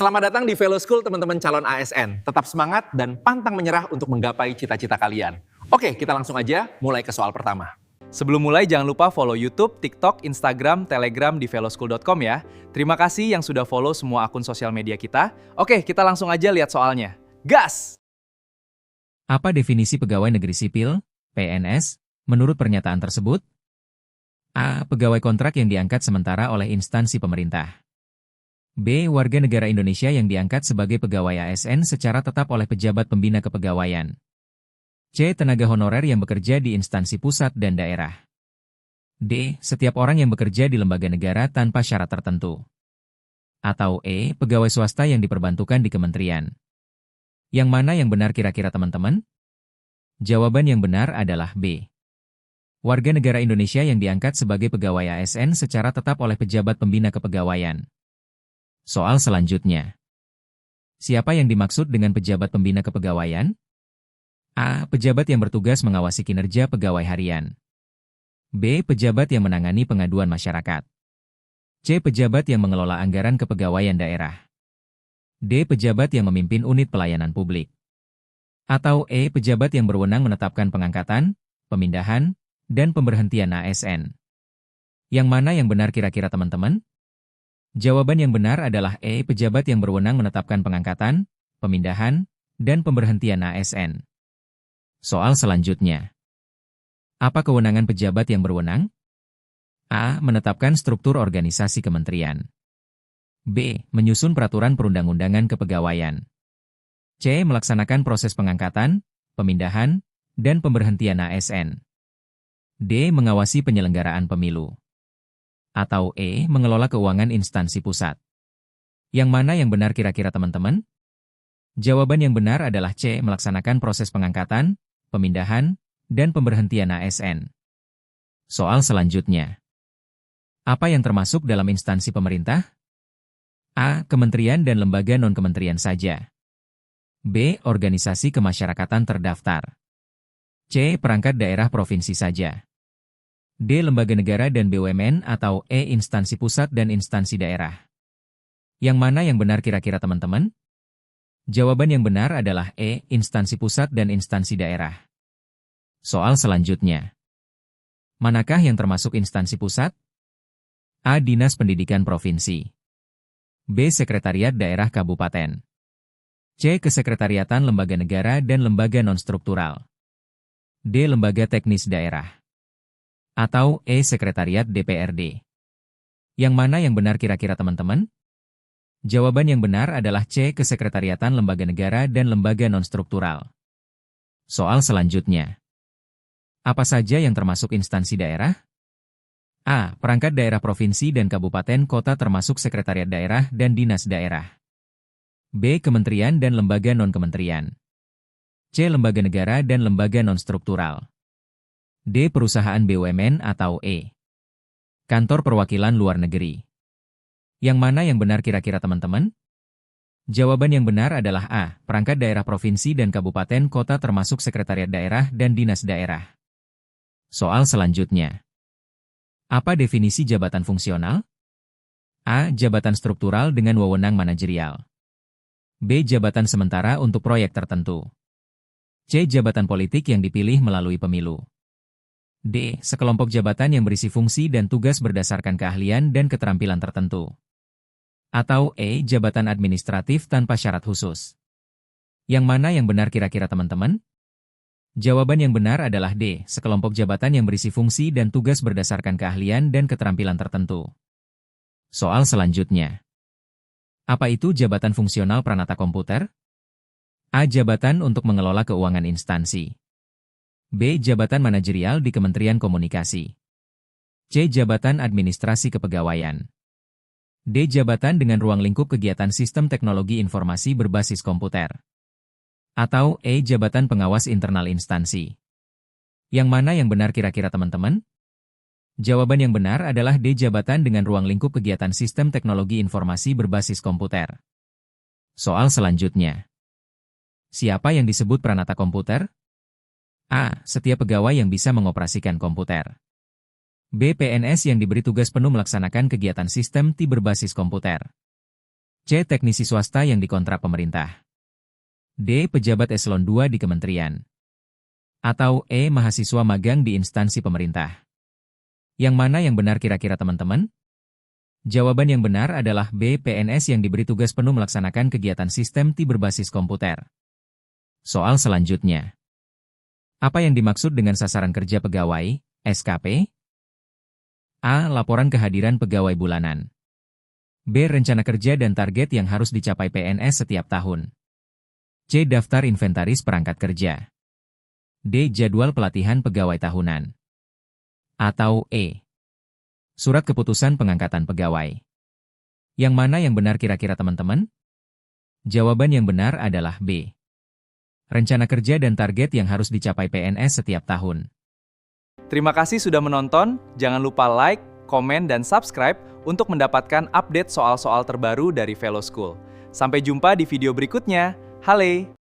Selamat datang di Velo School teman-teman calon ASN. Tetap semangat dan pantang menyerah untuk menggapai cita-cita kalian. Oke, kita langsung aja mulai ke soal pertama. Sebelum mulai jangan lupa follow YouTube, TikTok, Instagram, Telegram di veloschool.com ya. Terima kasih yang sudah follow semua akun sosial media kita. Oke, kita langsung aja lihat soalnya. Gas! Apa definisi pegawai negeri sipil, PNS, menurut pernyataan tersebut? A. Pegawai kontrak yang diangkat sementara oleh instansi pemerintah. B. Warga negara Indonesia yang diangkat sebagai pegawai ASN secara tetap oleh pejabat pembina kepegawaian. C. Tenaga honorer yang bekerja di instansi pusat dan daerah. D. Setiap orang yang bekerja di lembaga negara tanpa syarat tertentu. Atau E. Pegawai swasta yang diperbantukan di kementerian. Yang mana yang benar kira-kira teman-teman? Jawaban yang benar adalah B. Warga negara Indonesia yang diangkat sebagai pegawai ASN secara tetap oleh pejabat pembina kepegawaian. Soal selanjutnya. Siapa yang dimaksud dengan pejabat pembina kepegawaian? A. Pejabat yang bertugas mengawasi kinerja pegawai harian. B. Pejabat yang menangani pengaduan masyarakat. C. Pejabat yang mengelola anggaran kepegawaian daerah. D. Pejabat yang memimpin unit pelayanan publik. Atau E. Pejabat yang berwenang menetapkan pengangkatan, pemindahan, dan pemberhentian ASN. Yang mana yang benar kira-kira teman-teman? Jawaban yang benar adalah E. Pejabat yang berwenang menetapkan pengangkatan, pemindahan, dan pemberhentian ASN. Soal selanjutnya. Apa kewenangan pejabat yang berwenang? A. Menetapkan struktur organisasi kementerian. B. Menyusun peraturan perundang-undangan kepegawaian. C. Melaksanakan proses pengangkatan, pemindahan, dan pemberhentian ASN. D. Mengawasi penyelenggaraan pemilu. Atau E. Mengelola keuangan instansi pusat. Yang mana yang benar kira-kira teman-teman? Jawaban yang benar adalah C. Melaksanakan proses pengangkatan, pemindahan, dan pemberhentian ASN. Soal selanjutnya. Apa yang termasuk dalam instansi pemerintah? A. Kementerian dan lembaga non-kementerian saja. B. Organisasi kemasyarakatan terdaftar. C. Perangkat daerah provinsi saja. D. Lembaga negara dan BUMN atau E. Instansi pusat dan instansi daerah. Yang mana yang benar kira-kira teman-teman? Jawaban yang benar adalah E. Instansi pusat dan instansi daerah. Soal selanjutnya. Manakah yang termasuk instansi pusat? A. Dinas Pendidikan Provinsi. B. Sekretariat Daerah Kabupaten. C. Kesekretariatan Lembaga Negara dan Lembaga Non-Struktural. D. Lembaga Teknis Daerah. Atau E. Sekretariat DPRD. Yang mana yang benar kira-kira teman-teman? Jawaban yang benar adalah C. Kesekretariatan Lembaga Negara dan Lembaga Non-Struktural. Soal selanjutnya. Apa saja yang termasuk instansi daerah? A. Perangkat daerah provinsi dan kabupaten kota termasuk sekretariat daerah dan dinas daerah. B. Kementerian dan lembaga non-kementerian. C. Lembaga negara dan lembaga non-struktural. D. Perusahaan BUMN atau E. Kantor perwakilan luar negeri. Yang mana yang benar kira-kira teman-teman? Jawaban yang benar adalah A. Perangkat daerah provinsi dan kabupaten kota termasuk sekretariat daerah dan dinas daerah. Soal selanjutnya. Apa definisi jabatan fungsional? A. Jabatan struktural dengan wewenang manajerial. B. Jabatan sementara untuk proyek tertentu. C. Jabatan politik yang dipilih melalui pemilu. D. Sekelompok jabatan yang berisi fungsi dan tugas berdasarkan keahlian dan keterampilan tertentu. Atau E. Jabatan administratif tanpa syarat khusus. Yang mana yang benar kira-kira teman-teman? Jawaban yang benar adalah D. Sekelompok jabatan yang berisi fungsi dan tugas berdasarkan keahlian dan keterampilan tertentu. Soal selanjutnya. Apa itu jabatan fungsional Pranata Komputer? A. Jabatan untuk mengelola keuangan instansi. B. Jabatan manajerial di Kementerian Komunikasi. C. Jabatan administrasi kepegawaian. D. Jabatan dengan ruang lingkup kegiatan sistem teknologi informasi berbasis komputer. Atau E. Jabatan pengawas internal instansi. Yang mana yang benar kira-kira teman-teman? Jawaban yang benar adalah D. Jabatan dengan ruang lingkup kegiatan sistem teknologi informasi berbasis komputer. Soal selanjutnya. Siapa yang disebut Pranata Komputer? A. Setiap pegawai yang bisa mengoperasikan komputer. B. PNS yang diberi tugas penuh melaksanakan kegiatan sistem TI berbasis komputer. C. Teknisi swasta yang dikontrak pemerintah. D. Pejabat eselon 2 di kementerian. Atau E. Mahasiswa magang di instansi pemerintah. Yang mana yang benar kira-kira teman-teman? Jawaban yang benar adalah B. PNS yang diberi tugas penuh melaksanakan kegiatan sistem TI berbasis komputer. Soal selanjutnya. Apa yang dimaksud dengan sasaran kerja pegawai, SKP? A. Laporan kehadiran pegawai bulanan. B. Rencana kerja dan target yang harus dicapai PNS setiap tahun. C. Daftar inventaris perangkat kerja. D. Jadwal pelatihan pegawai tahunan. Atau E. Surat keputusan pengangkatan pegawai. Yang mana yang benar kira-kira teman-teman? Jawaban yang benar adalah B. Rencana kerja dan target yang harus dicapai PNS setiap tahun. Terima kasih sudah menonton, jangan lupa like, komen, dan subscribe untuk mendapatkan update soal-soal terbaru dari Velo School. Sampai jumpa di video berikutnya. Hale!